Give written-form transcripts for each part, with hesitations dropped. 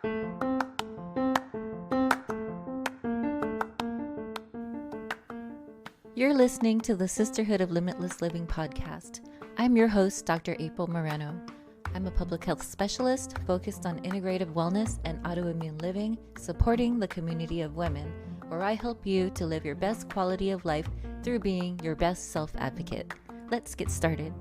You're listening to the Sisterhood of Limitless Living podcast. I'm your host, Dr. April Moreno. I'm a public health specialist focused on integrative wellness and autoimmune living, supporting the community of women, where I help you to live your best quality of life through being your best self-advocate. Let's get started.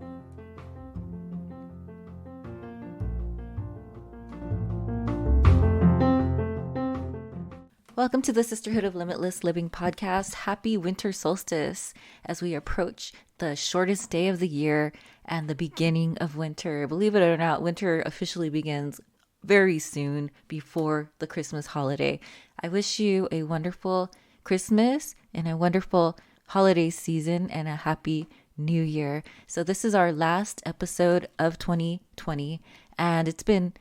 Welcome to the Sisterhood of Limitless Living podcast. Happy winter solstice as we approach the shortest day of the year and the beginning of winter. Believe it or not, winter officially begins very soon before the Christmas holiday. I wish you a wonderful Christmas and a wonderful holiday season and a happy new year. So this is our last episode of 2020 and it's been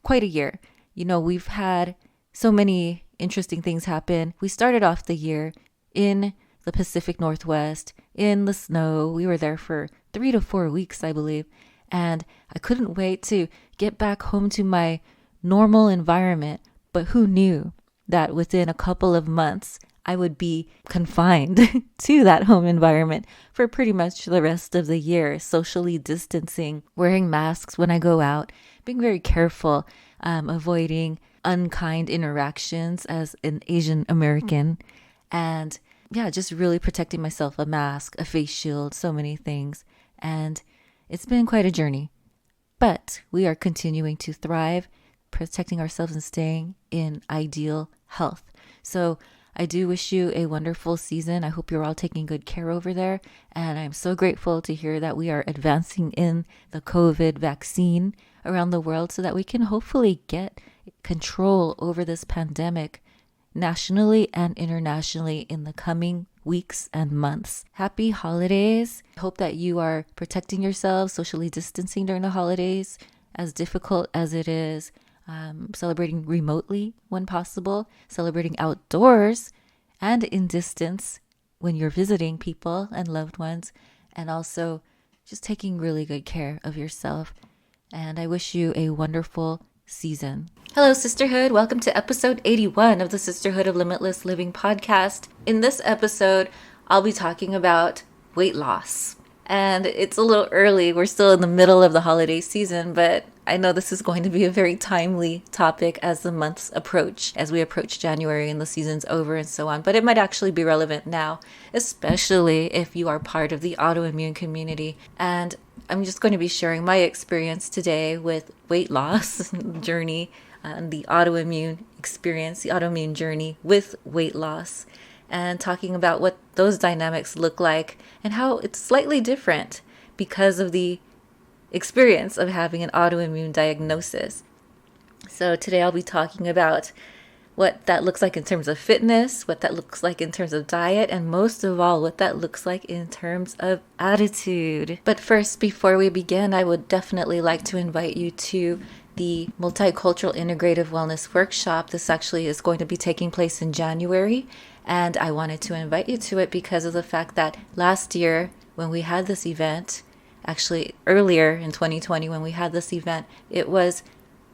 quite a year. You know, we've had so many interesting things happen. We started off the year in the Pacific Northwest, in the snow. We were there for 3 to 4 weeks, I believe. And I couldn't wait to get back home to my normal environment. But who knew that within a couple of months, I would be confined to that home environment for pretty much the rest of the year, socially distancing, wearing masks when I go out, being very careful, avoiding unkind interactions as an Asian American, and just really protecting myself, a mask, a face shield, so many things. And it's been quite a journey, but we are continuing to thrive, protecting ourselves and staying in ideal health. So I do wish you a wonderful season. I hope you're all taking good care over there. And I'm so grateful to hear that we are advancing in the COVID vaccine around the world so that we can hopefully get control over this pandemic nationally and internationally in the coming weeks and months. Happy holidays. I hope that you are protecting yourselves, socially distancing during the holidays, as difficult as it is. Celebrating remotely when possible, celebrating outdoors and in distance when you're visiting people and loved ones, and also just taking really good care of yourself. And I wish you a wonderful season. Hello, Sisterhood. Welcome to episode 81 of the Sisterhood of Limitless Living podcast. In this episode, I'll be talking about weight loss. And it's a little early. We're still in the middle of the holiday season, but I know this is going to be a very timely topic as the months approach, as we approach January and the season's over and so on. But it might actually be relevant now, especially if you are part of the autoimmune community. And I'm just going to be sharing my experience today with weight loss journey and the autoimmune experience, the autoimmune journey with weight loss, and talking about what those dynamics look like and how it's slightly different because of the experience of having an autoimmune diagnosis. So today I'll be talking about what that looks like in terms of fitness, what that looks like in terms of diet, and most of all, what that looks like in terms of attitude. But first, before we begin, I would definitely like to invite you to the Multicultural Integrative Wellness Workshop. This actually is going to be taking place in January, and I wanted to invite you to it because of the fact that last year when we had this event, actually earlier in 2020 when we had this event, it was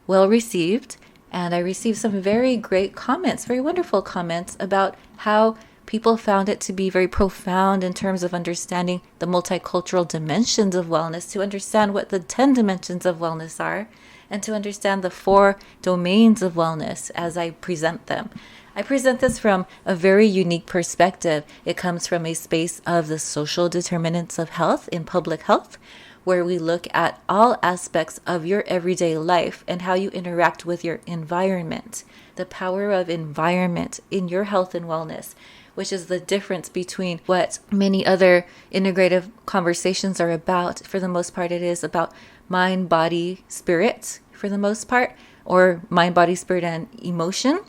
well received. And I received some very great comments, very wonderful comments about how people found it to be very profound in terms of understanding the multicultural dimensions of wellness, to understand what the 10 dimensions of wellness are, and to understand the 4 domains of wellness as I present them. I present this from a very unique perspective. It comes from a space of the social determinants of health in public health, where we look at all aspects of your everyday life and how you interact with your environment, the power of environment in your health and wellness, which is the difference between what many other integrative conversations are about. For the most part, it is about mind, body, spirit, for the most part, or mind, body, spirit, and emotion.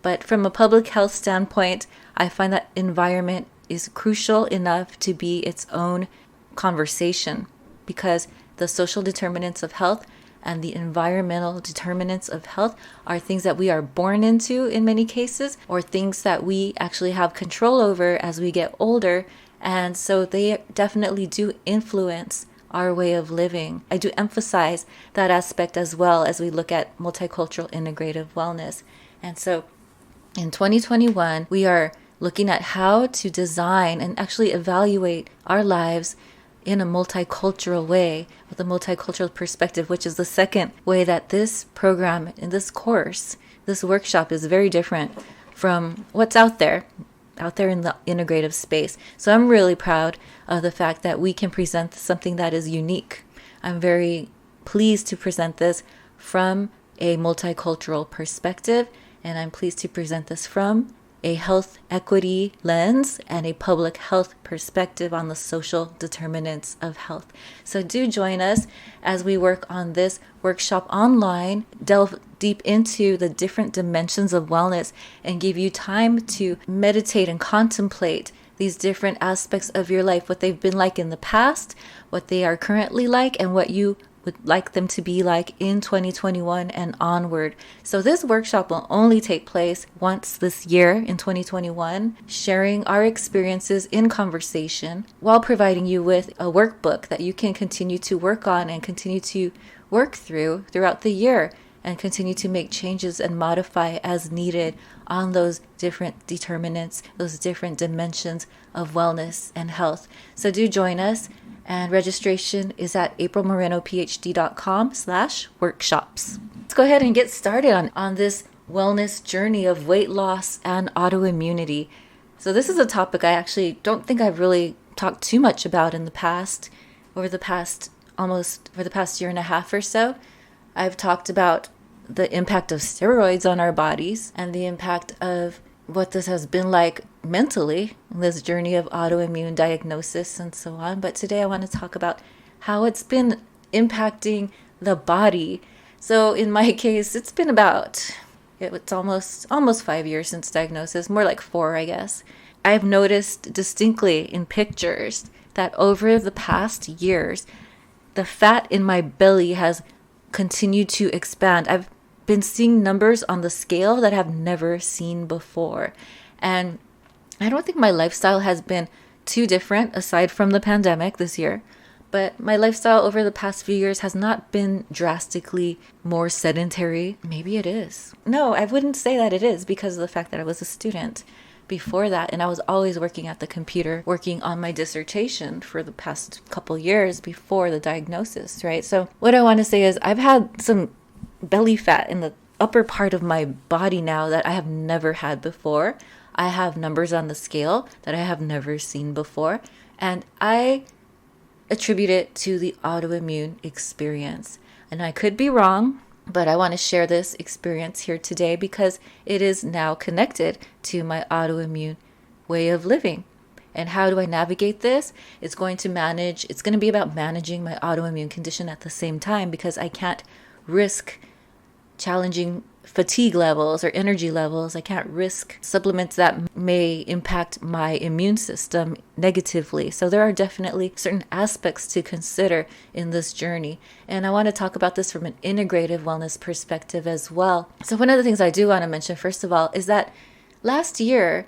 But from a public health standpoint, I find that environment is crucial enough to be its own conversation, because the social determinants of health and the environmental determinants of health are things that we are born into in many cases, or things that we actually have control over as we get older. And so they definitely do influence our way of living. I do emphasize that aspect as well as we look at multicultural integrative wellness. And so in 2021, we are looking at how to design and actually evaluate our lives in a multicultural way, with a multicultural perspective, which is the second way that this program, in this course, this workshop is very different from what's out there in the integrative space. So I'm really proud of the fact that we can present something that is unique. I'm very pleased to present this from a multicultural perspective, and I'm pleased to present this from a health equity lens and a public health perspective on the social determinants of health. So do join us as we work on this workshop online, delve deep into the different dimensions of wellness, and give you time to meditate and contemplate these different aspects of your life, what they've been like in the past, what they are currently like, and what you would like them to be like in 2021 and onward. So this workshop will only take place once this year in 2021, sharing our experiences in conversation while providing you with a workbook that you can continue to work on and continue to work through throughout the year, and continue to make changes and modify as needed on those different determinants, those different dimensions of wellness and health. So do join us. And registration is at aprilmorenophd.com/workshops. Let's go ahead and get started on this wellness journey of weight loss and autoimmunity. So this is a topic I actually don't think I've really talked too much about in the past. For the past year and a half or so, I've talked about the impact of steroids on our bodies and the impact of what this has been like mentally, this journey of autoimmune diagnosis and so on. But today I want to talk about how it's been impacting the body. So in my case, it's been it's almost 5 years since diagnosis, more like 4, I guess. I've noticed distinctly in pictures that over the past years, the fat in my belly has continued to expand. I've been seeing numbers on the scale that I've never seen before. And I don't think my lifestyle has been too different aside from the pandemic this year, but my lifestyle over the past few years has not been drastically more sedentary. Maybe it is. No, I wouldn't say that it is, because of the fact that I was a student before that, and I was always working at the computer, working on my dissertation for the past couple years before the diagnosis, right? So what I want to say is I've had some belly fat in the upper part of my body now that I have never had before. I have numbers on the scale that I have never seen before, and I attribute it to the autoimmune experience. And I could be wrong, but I want to share this experience here today because it is now connected to my autoimmune way of living. And how do I navigate this? It's going to be about managing my autoimmune condition at the same time, because I can't risk challenging fatigue levels or energy levels. I can't risk supplements that may impact my immune system negatively. So there are definitely certain aspects to consider in this journey. And I want to talk about this from an integrative wellness perspective as well. So one of the things I do want to mention, first of all, is that last year,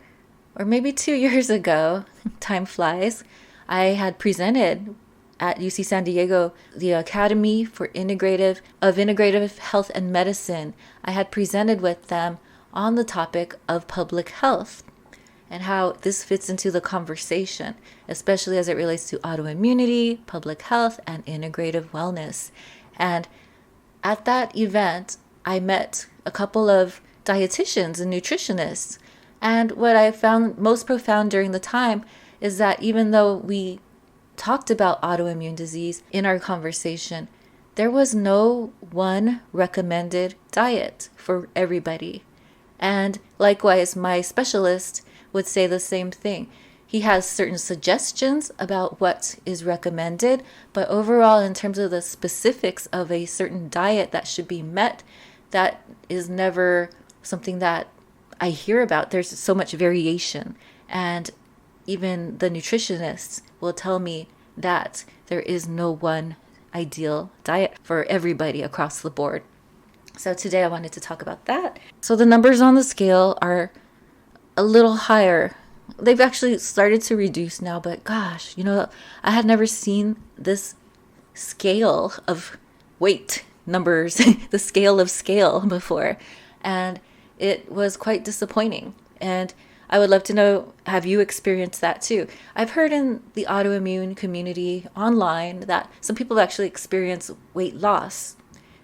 or maybe 2 years ago, time flies, I had presented at UC San Diego, the Academy for Integrative Health and Medicine. I had presented with them on the topic of public health and how this fits into the conversation, especially as it relates to autoimmunity, public health, and integrative wellness. And at that event, I met a couple of dietitians and nutritionists. And what I found most profound during the time is that even though we talked about autoimmune disease in our conversation, there was no one recommended diet for everybody. And likewise, my specialist would say the same thing. He has certain suggestions about what is recommended, but overall, in terms of the specifics of a certain diet that should be met, that is never something that I hear about. There's so much variation. And even the nutritionists will tell me that there is no one ideal diet for everybody across the board. So today I wanted to talk about that. So the numbers on the scale are a little higher. They've actually started to reduce now, but gosh, I had never seen this scale of weight numbers, the scale of scale before. And it was quite disappointing. And I would love to know, have you experienced that too? I've heard in the autoimmune community online that some people actually experience weight loss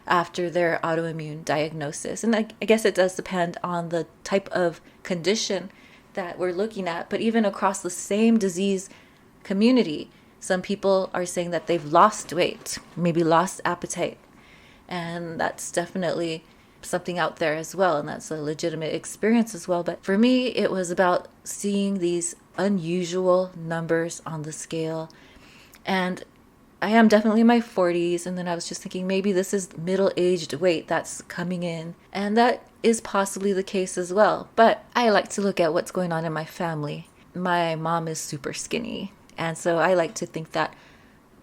after their autoimmune diagnosis. And I guess it does depend on the type of condition that we're looking at. But even across the same disease community, some people are saying that they've lost weight, maybe lost appetite. And that's definitely something out there as well. And that's a legitimate experience as well. But for me, it was about seeing these unusual numbers on the scale. And I am definitely in my 40s. And then I was just thinking maybe this is middle-aged weight that's coming in. And that is possibly the case as well. But I like to look at what's going on in my family. My mom is super skinny. And so I like to think that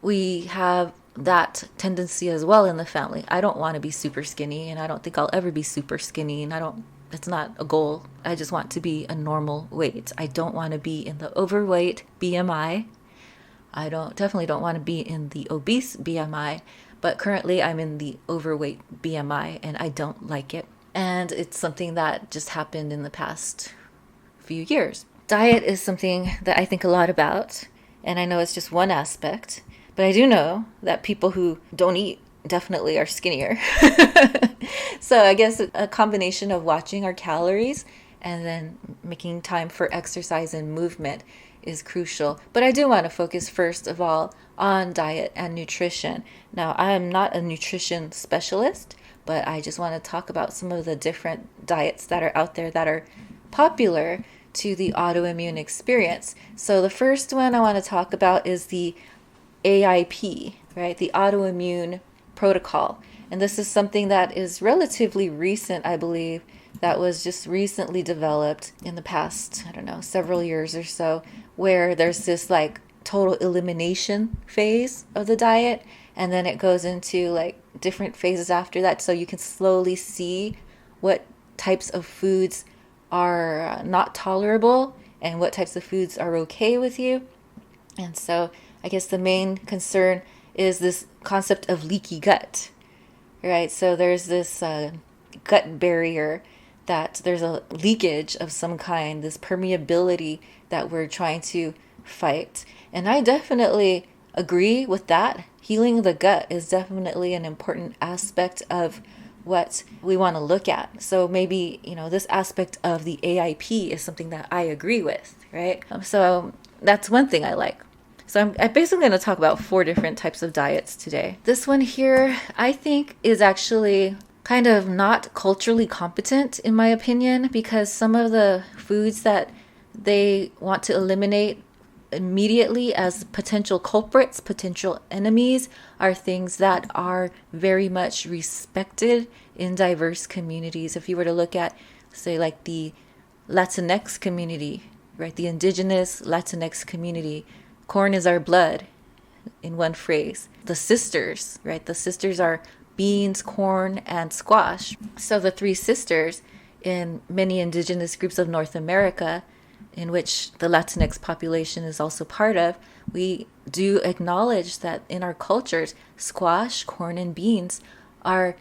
we have that tendency as well in the family. I don't want to be super skinny, and I don't think I'll ever be super skinny, and that's not a goal. I just want to be a normal weight. I don't want to be in the overweight BMI. I definitely don't want to be in the obese BMI, but currently I'm in the overweight BMI and I don't like it. And it's something that just happened in the past few years. Diet is something that I think a lot about, and I know it's just one aspect. But I do know that people who don't eat definitely are skinnier. So I guess a combination of watching our calories and then making time for exercise and movement is crucial. But I do want to focus first of all on diet and nutrition. Now, I am not a nutrition specialist, but I just want to talk about some of the different diets that are out there that are popular to the autoimmune experience. So the first one I want to talk about is the AIP, right? The autoimmune protocol. And this is something that is relatively recent, I believe, that was just recently developed in the past, several years or so, where there's this like total elimination phase of the diet. And then it goes into like different phases after that. So you can slowly see what types of foods are not tolerable and what types of foods are okay with you. And so I guess the main concern is this concept of leaky gut, right? So there's this gut barrier, that there's a leakage of some kind, this permeability that we're trying to fight. And I definitely agree with that. Healing the gut is definitely an important aspect of what we want to look at. So maybe, this aspect of the AIP is something that I agree with, right? So that's one thing I like. So I'm basically going to talk about 4 different types of diets today. This one here, I think, is actually kind of not culturally competent, in my opinion, because some of the foods that they want to eliminate immediately as potential culprits, potential enemies, are things that are very much respected in diverse communities. If you were to look at, say, like the Latinx community, right? The indigenous Latinx community, corn is our blood, in one phrase. The sisters, right? The sisters are beans, corn, and squash. So the 3 sisters in many indigenous groups of North America, in which the Latinx population is also part of, we do acknowledge that in our cultures, squash, corn, and beans are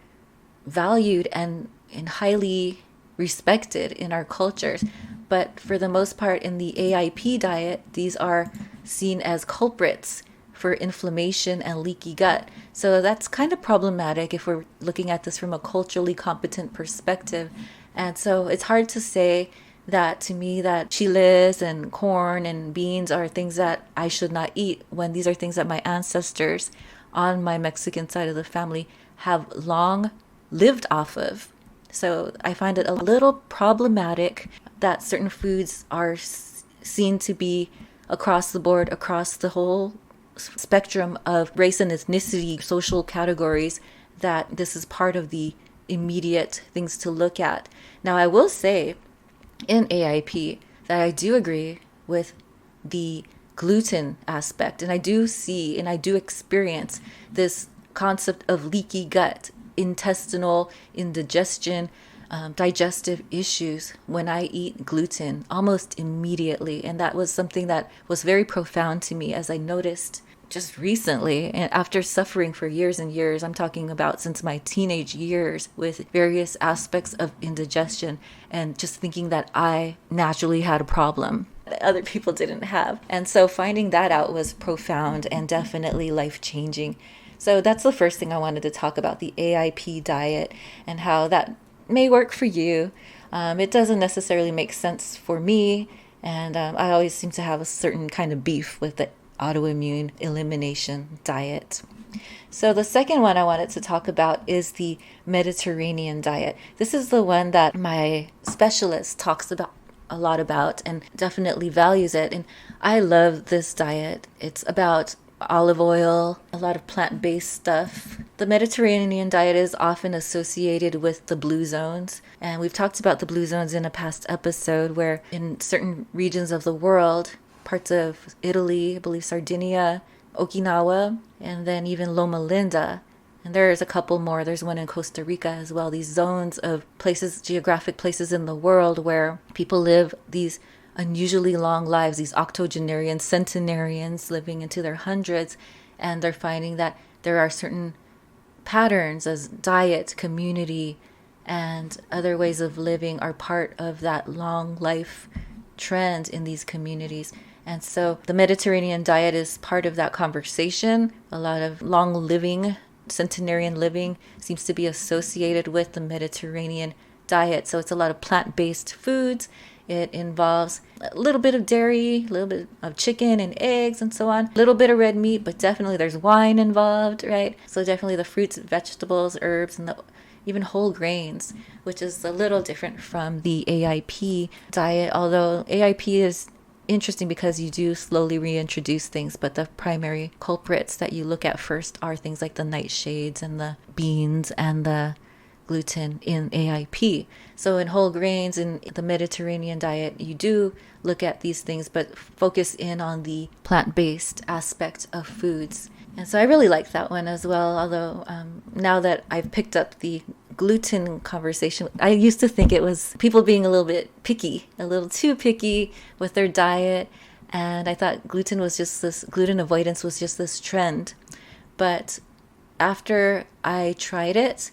valued and highly respected in our cultures. But for the most part, in the AIP diet, these are seen as culprits for inflammation and leaky gut. So that's kind of problematic if we're looking at this from a culturally competent perspective. And so it's hard to say that to me that chiles and corn and beans are things that I should not eat, when these are things that my ancestors on my Mexican side of the family have long lived off of. So I find it a little problematic that certain foods are seen to be across the board, across the whole spectrum of race and ethnicity, social categories, that this is part of the immediate things to look at. Now, I will say in AIP that I do agree with the gluten aspect, and I do see and I do experience this concept of leaky gut, intestinal indigestion, digestive issues when I eat gluten almost immediately. And that was something that was very profound to me, as I noticed just recently, and after suffering for years and years, I'm talking about since my teenage years, with various aspects of indigestion, and just thinking that I naturally had a problem that other people didn't have. And so finding that out was profound and definitely life-changing. So that's the first thing I wanted to talk about, the AIP diet, and how that may work for you. It doesn't necessarily make sense for me, and I always seem to have a certain kind of beef with the autoimmune elimination diet. So the second one I wanted to talk about is the Mediterranean diet. This is the one that my specialist talks about a lot about and definitely values it. And I love this diet. It's about olive oil, a lot of plant-based stuff. The Mediterranean diet is often associated with the blue zones. And we've talked about the blue zones in a past episode, where in certain regions of the world, parts of Italy, I believe Sardinia, Okinawa, and then even Loma Linda. And there's a couple more. There's one in Costa Rica as well. These zones of places, geographic places in the world where people live these unusually long lives, these octogenarians, centenarians living into their hundreds. And they're finding that there are certain patterns as diet, community, and other ways of living are part of that long life trend in these communities. And so the Mediterranean diet is part of that conversation. A lot of long living, centenarian living seems to be associated with the Mediterranean diet. So it's a lot of plant-based foods. It involves a little bit of dairy, a little bit of chicken and eggs and so on. A little bit of red meat, but definitely there's wine involved, right? So definitely the fruits, vegetables, herbs, and even whole grains, which is a little different from the AIP diet. Although AIP is interesting because you do slowly reintroduce things, but the primary culprits that you look at first are things like the nightshades and the beans and the gluten in AIP. So in whole grains, in the Mediterranean diet, you do look at these things, but focus in on the plant-based aspect of foods. And so I really like that one as well, although now that I've picked up the gluten conversation, I used to think it was people being a little bit picky, a little too picky with their diet. And I thought gluten avoidance was just this trend. But after I tried it,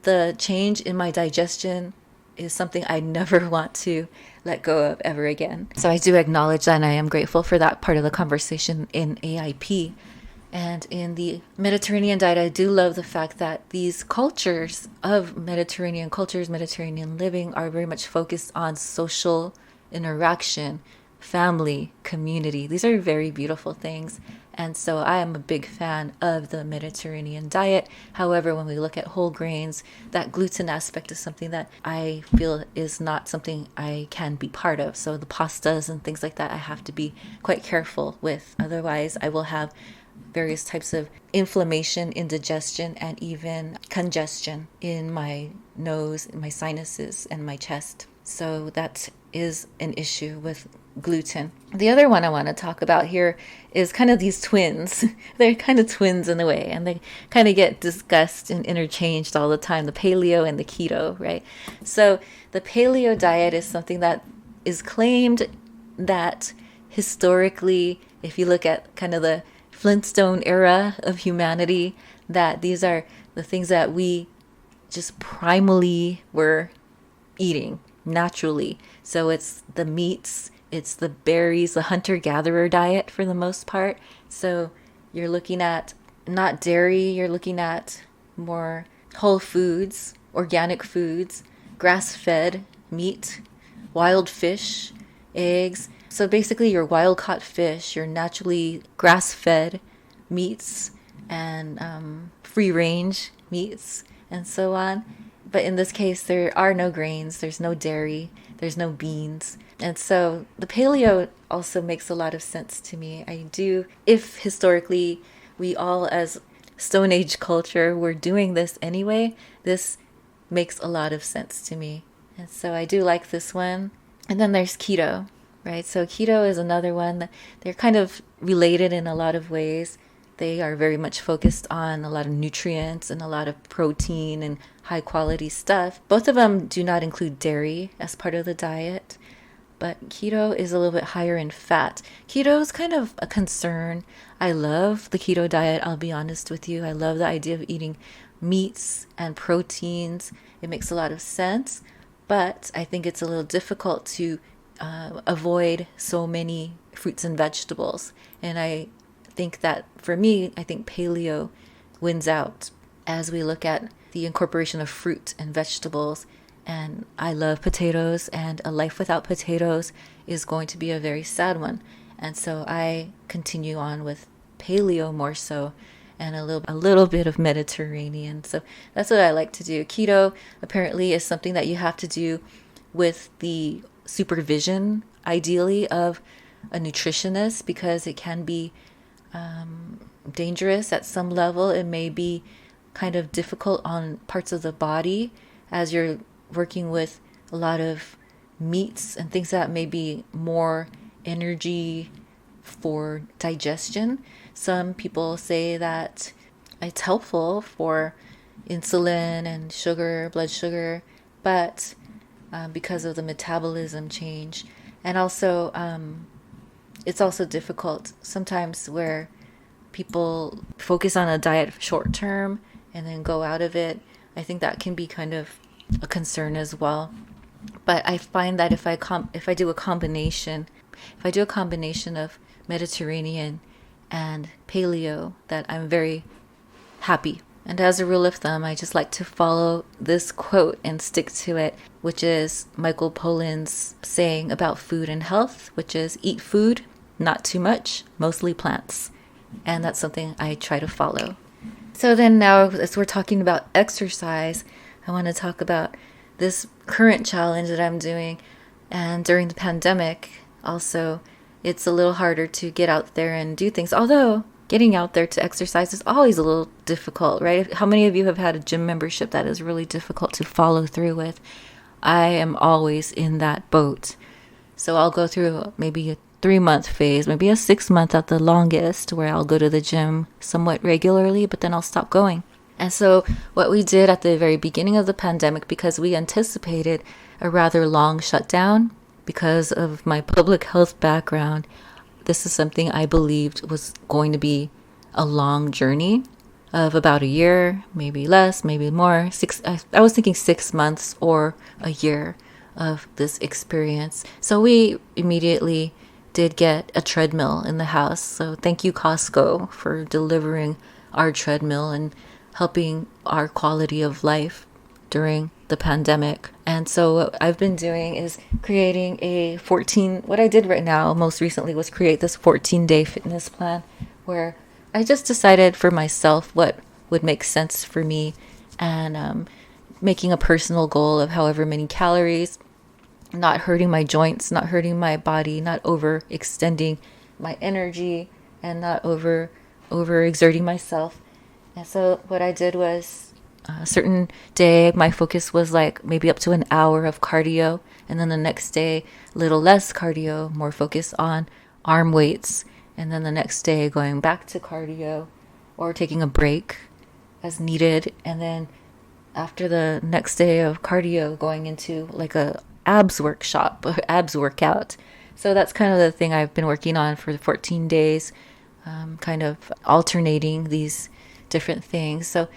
the change in my digestion is something I never want to let go of ever again. So I do acknowledge that, and I am grateful for that part of the conversation in AIP. And in the Mediterranean diet, I do love the fact that these cultures of Mediterranean cultures, Mediterranean living, are very much focused on social interaction, family, community. These are very beautiful things. And so I am a big fan of the Mediterranean diet. However, when we look at whole grains, that gluten aspect is something that I feel is not something I can be part of. So the pastas and things like that, I have to be quite careful with. Otherwise, I will have various types of inflammation, indigestion, and even congestion in my nose, in my sinuses, and my chest. So that is an issue with gluten. The other one I want to talk about here is kind of these twins. They're kind of twins in a way, and they kind of get discussed and interchanged all the time, the paleo and the keto, right? So the paleo diet is something that is claimed that historically, if you look at kind of the Flintstone era of humanity, that these are the things that we just primally were eating naturally. So it's the meats, it's the berries, the hunter-gatherer diet for the most part. So you're looking at not dairy, you're looking at more whole foods, organic foods, grass-fed meat, wild fish, eggs. So basically your wild-caught fish, your naturally grass-fed meats, and free-range meats, and so on. But in this case, there are no grains, there's no dairy, there's no beans. And so the paleo also makes a lot of sense to me. If historically we all as Stone Age culture were doing this anyway, this makes a lot of sense to me. And so I do like this one. And then there's keto, right? So keto is another one that they're kind of related in a lot of ways. They are very much focused on a lot of nutrients and a lot of protein and high quality stuff. Both of them do not include dairy as part of the diet, but keto is a little bit higher in fat. Keto is kind of a concern. I love the keto diet, I'll be honest with you. I love the idea of eating meats and proteins. It makes a lot of sense, but I think it's a little difficult to avoid so many fruits and vegetables. And I think that for me, I think paleo wins out as we look at the incorporation of fruit and vegetables. And I love potatoes, and a life without potatoes is going to be a very sad one. And so I continue on with paleo more so, and a little bit of Mediterranean. So that's what I like to do. Keto apparently is something that you have to do with the supervision, ideally, of a nutritionist, because it can be dangerous at some level. It may be kind of difficult on parts of the body as you're working with a lot of meats and things that may be more energy for digestion. Some people say that it's helpful for insulin and sugar, blood sugar, but because of the metabolism change. And also, it's also difficult sometimes where people focus on a diet short term and then go out of it. I think that can be kind of a concern as well. But I find that if I do a combination of Mediterranean and paleo, that I'm very happy. And as a rule of thumb, I just like to follow this quote and stick to it, which is Michael Pollan's saying about food and health, which is eat food, not too much, mostly plants. And that's something I try to follow. So then now, as we're talking about exercise, I want to talk about this current challenge that I'm doing. And during the pandemic, also, it's a little harder to get out there and do things. Although getting out there to exercise is always a little difficult, right? How many of you have had a gym membership that is really difficult to follow through with? I am always in that boat. So I'll go through maybe a 3-month phase, maybe a 6-month at the longest, where I'll go to the gym somewhat regularly, but then I'll stop going. And so what we did at the very beginning of the pandemic, because we anticipated a rather long shutdown because of my public health background, this is something I believed was going to be a long journey of about a year, maybe less, maybe more. I was thinking 6 months or a year of this experience. So we immediately did get a treadmill in the house. So thank you, Costco, for delivering our treadmill and helping our quality of life during the pandemic. And so what I've been doing is creating what I did right now most recently was create this 14-day fitness plan, where I just decided for myself what would make sense for me, and making a personal goal of however many calories, not hurting my joints, not hurting my body, not overextending my energy, and not overexerting myself. And so what I did was a certain day, my focus was like maybe up to an hour of cardio. And then the next day, a little less cardio, more focus on arm weights. And then the next day, going back to cardio or taking a break as needed. And then after the next day of cardio, going into like a abs workout. So that's kind of the thing I've been working on for the 14 days, kind of alternating these different things. So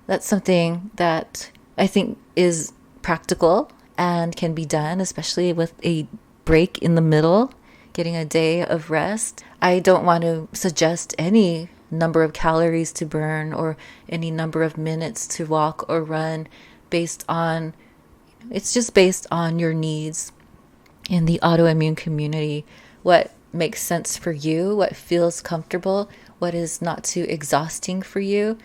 that's something that I think is practical and can be done, especially with a break in the middle, getting a day of rest. I don't want to suggest any number of calories to burn or any number of minutes to walk or run it's just based on your needs in the autoimmune community, what makes sense for you, what feels comfortable, what is not too exhausting for you.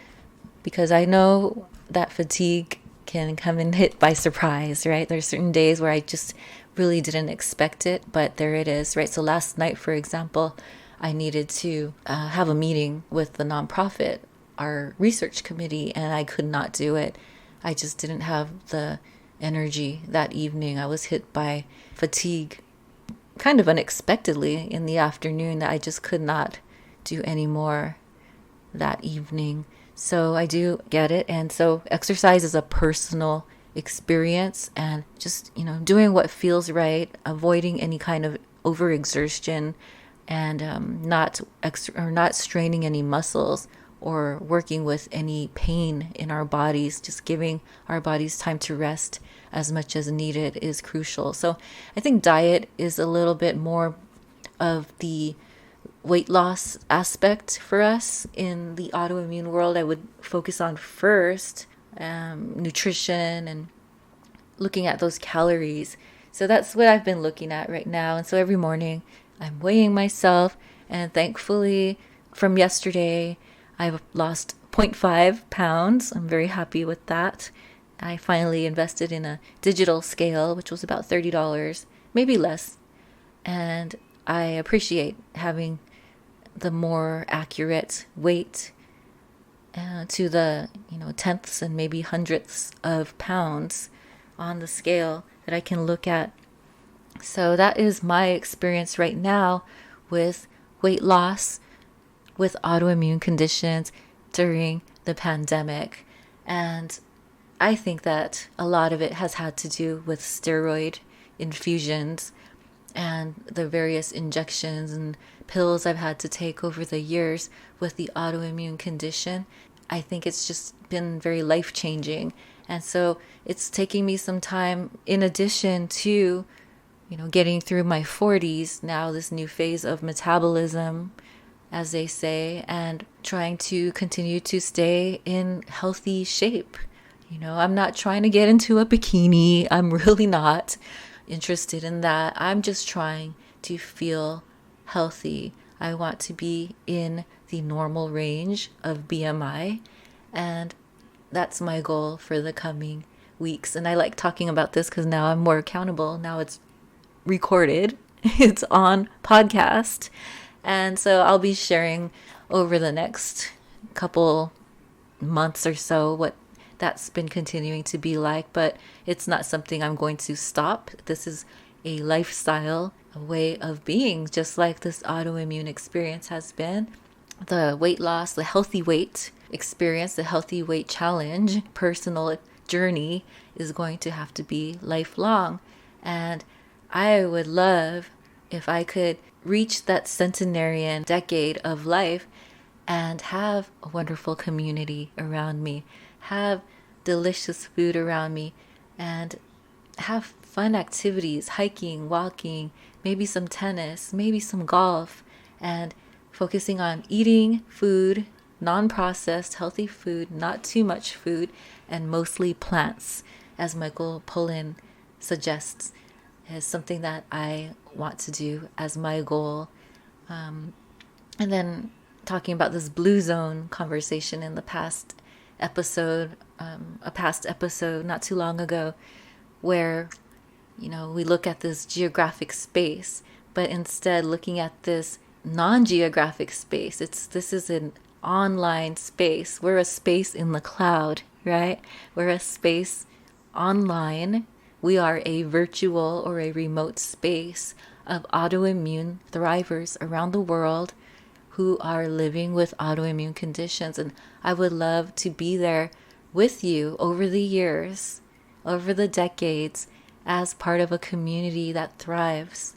Because I know that fatigue can come and hit by surprise, right? There's certain days where I just really didn't expect it, but there it is, right? So last night, for example, I needed to have a meeting with the nonprofit, our research committee, and I could not do it. I just didn't have the energy that evening. I was hit by fatigue kind of unexpectedly in the afternoon, that I just could not do any more that evening. So I do get it. And so exercise is a personal experience, and just, doing what feels right, avoiding any kind of overexertion, and not straining any muscles or working with any pain in our bodies. Just giving our bodies time to rest as much as needed is crucial. So I think diet is a little bit more of the weight loss aspect for us. In the autoimmune world, I would focus on first nutrition and looking at those calories. So that's what I've been looking at right now. And so every morning I'm weighing myself, and thankfully from yesterday I've lost 0.5 pounds. I'm very happy with that. I finally invested in a digital scale, which was about $30, maybe less. And I appreciate having the more accurate weight to the tenths and maybe hundredths of pounds on the scale that I can look at. So that is my experience right now with weight loss, with autoimmune conditions during the pandemic. And I think that a lot of it has had to do with steroid infusions and the various injections and pills I've had to take over the years with the autoimmune condition. I think it's just been very life-changing. And so it's taking me some time, in addition to, getting through my 40s, now this new phase of metabolism, as they say, and trying to continue to stay in healthy shape. I'm not trying to get into a bikini. I'm really not interested in that. I'm just trying to feel healthy. I want to be in the normal range of BMI, and that's my goal for the coming weeks. And I like talking about this because now I'm more accountable. Now it's recorded, it's on podcast, and so I'll be sharing over the next couple months or so what that's been continuing to be like. But it's not something I'm going to stop. This is a lifestyle, a way of being, just like this autoimmune experience has been. The weight loss, the healthy weight experience, the healthy weight challenge, personal journey is going to have to be lifelong. And I would love if I could reach that centenarian decade of life and have a wonderful community around me, have delicious food around me, and have fun activities, hiking, walking, maybe some tennis, maybe some golf, and focusing on eating food, non-processed, healthy food, not too much food, and mostly plants, as Michael Pollan suggests, is something that I want to do as my goal. And then talking about this blue zone conversation in the past episode, a past episode not too long ago, where we look at this geographic space, but instead looking at this non-geographic space. This is an online space. We're a space in the cloud, right? We're a space online. We are a virtual or a remote space of autoimmune thrivers around the world who are living with autoimmune conditions. And I would love to be there with you over the years, over the decades, as part of a community that thrives,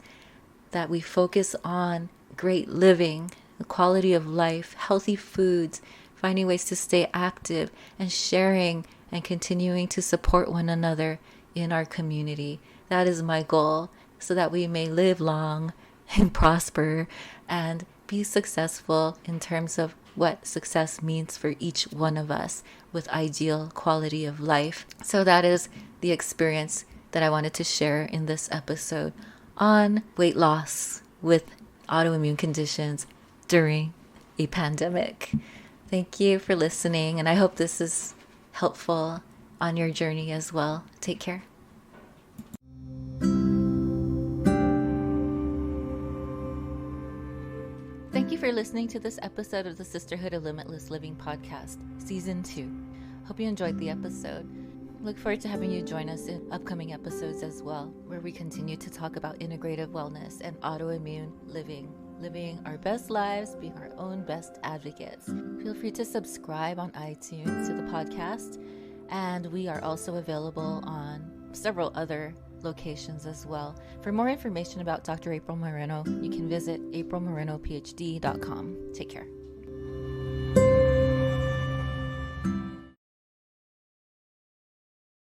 that we focus on great living, the quality of life, healthy foods, finding ways to stay active, and sharing and continuing to support one another in our community. That is my goal, so that we may live long and prosper and be successful in terms of what success means for each one of us with ideal quality of life. So that is the experience that I wanted to share in this episode on weight loss with autoimmune conditions during a pandemic. Thank you for listening, and I hope this is helpful on your journey as well. Take care. Thank you for listening to this episode of the Sisterhood of Limitless Living podcast, Season 2. Hope you enjoyed the episode. Look forward to having you join us in upcoming episodes as well, where we continue to talk about integrative wellness and autoimmune living our best lives, being our own best advocates. Feel free to subscribe on iTunes to the podcast And we are also available on several other locations as well. For more information about Dr. April Moreno, you can visit aprilmorenophd.com. Take care.